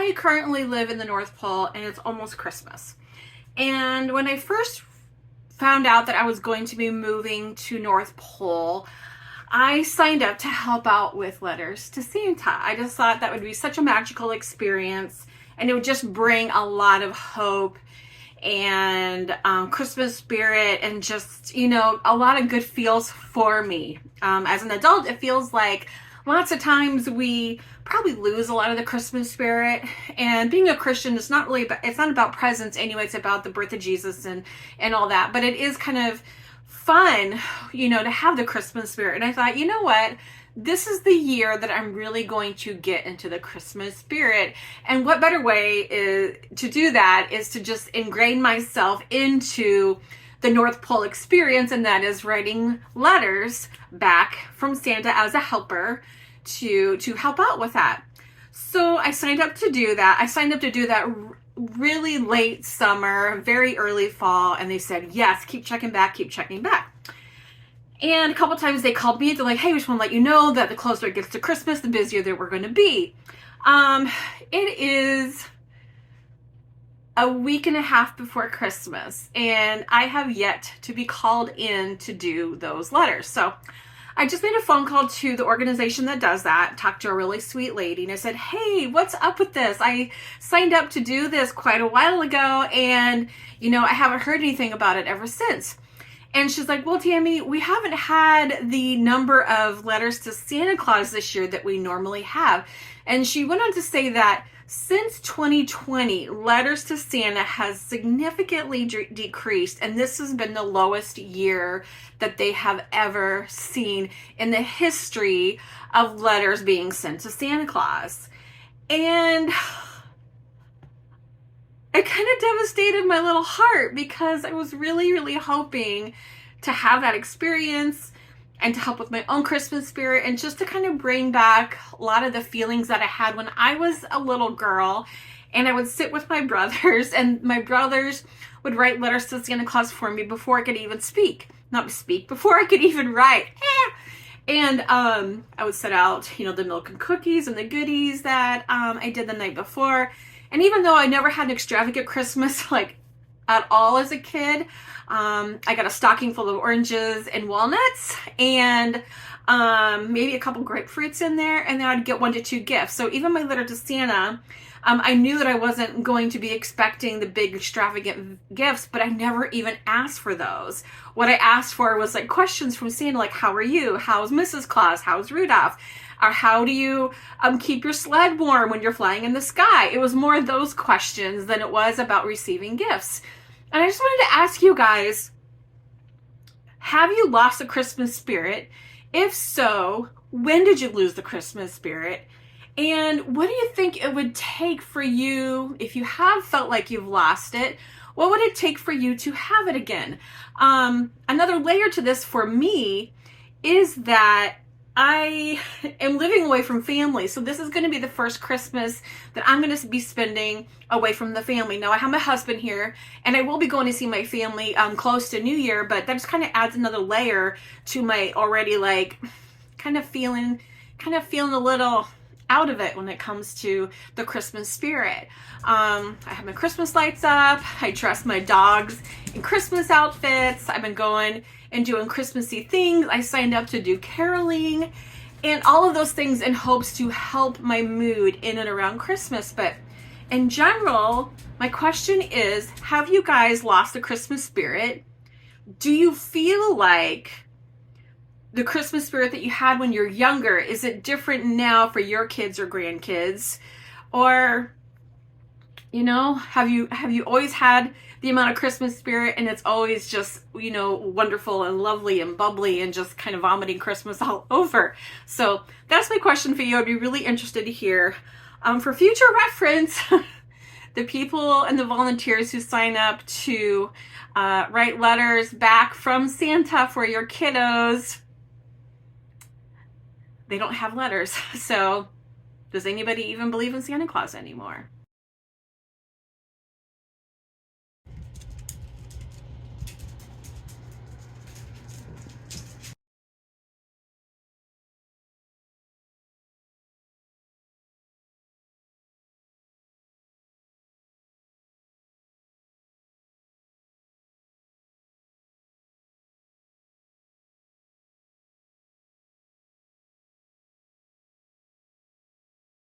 I currently live in the North Pole and it's almost Christmas. And when I first found out that I was going to be moving to North Pole, I signed up to help out with letters to Santa. I just thought that would be such a magical experience and it would just bring a lot of hope and Christmas spirit and just, a lot of good feels for me. As an adult, it feels like lots of times we probably lose a lot of the Christmas spirit, and being a Christian is not really it's not about presents anyway. It's about the birth of Jesus and all that, but it is kind of fun, to have the Christmas spirit. And I thought, you know what? This is the year that I'm really going to get into the Christmas spirit. And what better way to do that is to just ingrain myself into the North Pole experience, and that is writing letters back from Santa as a helper to help out with that. So I signed up to do that. I signed up to do that really late summer, very early fall, and they said, yes, keep checking back, keep checking back. And a couple times they called me. They're like, hey, we just want to let you know that the closer it gets to Christmas, the busier that we're going to be. It is a week and a half before Christmas, and I have yet to be called in to do those letters. So I just made a phone call to the organization that does that, talked to a really sweet lady, and I said, hey, what's up with this? I signed up to do this quite a while ago, and, I haven't heard anything about it ever since. And she's like, well, Tammy, we haven't had the number of letters to Santa Claus this year that we normally have. And she went on to say that since 2020, letters to Santa has significantly decreased, and this has been the lowest year that they have ever seen in the history of letters being sent to Santa Claus. And it kind of devastated my little heart because I was really, really hoping to have that experience and to help with my own Christmas spirit and just to kind of bring back a lot of the feelings that I had when I was a little girl. And I would sit with my brothers, and my brothers would write letters to Santa Claus for me before I could even before I could even write. And I would set out, the milk and cookies and the goodies that I did the night before. And even though I never had an extravagant Christmas, at all as a kid, I got a stocking full of oranges and walnuts and maybe a couple grapefruits in there, and then I'd get 1 to 2 gifts. So even my letter to Santa, I knew that I wasn't going to be expecting the big extravagant gifts, but I never even asked for those. What I asked for was questions from Santa, like, how are you? How's Mrs. Claus? How's Rudolph? Or how do you keep your sled warm when you're flying in the sky? It was more of those questions than it was about receiving gifts. And I just wanted to ask you guys, have you lost the Christmas spirit? If so, when did you lose the Christmas spirit? And what do you think it would take for you, if you have felt like you've lost it, what would it take for you to have it again? Another layer to this for me is that I am living away from family. So this is going to be the first Christmas that I'm going to be spending away from the family. Now I have my husband here, and I will be going to see my family close to New Year, but that just kind of adds another layer to my already kind of feeling a little out of it when it comes to the Christmas spirit. I have my Christmas lights up. I dress my dogs in Christmas outfits. I've been going and doing Christmassy things. I signed up to do caroling and all of those things in hopes to help my mood in and around Christmas. But in general, my question is, have you guys lost the Christmas spirit? Do you feel like the Christmas spirit that you had when you're younger, is it different now for your kids or grandkids? Or, have you always had the amount of Christmas spirit and it's always just, wonderful and lovely and bubbly and just kind of vomiting Christmas all over? So that's my question for you. I'd be really interested to hear. For future reference, the people and the volunteers who sign up to write letters back from Santa for your kiddos, they don't have letters. So does anybody even believe in Santa Claus anymore?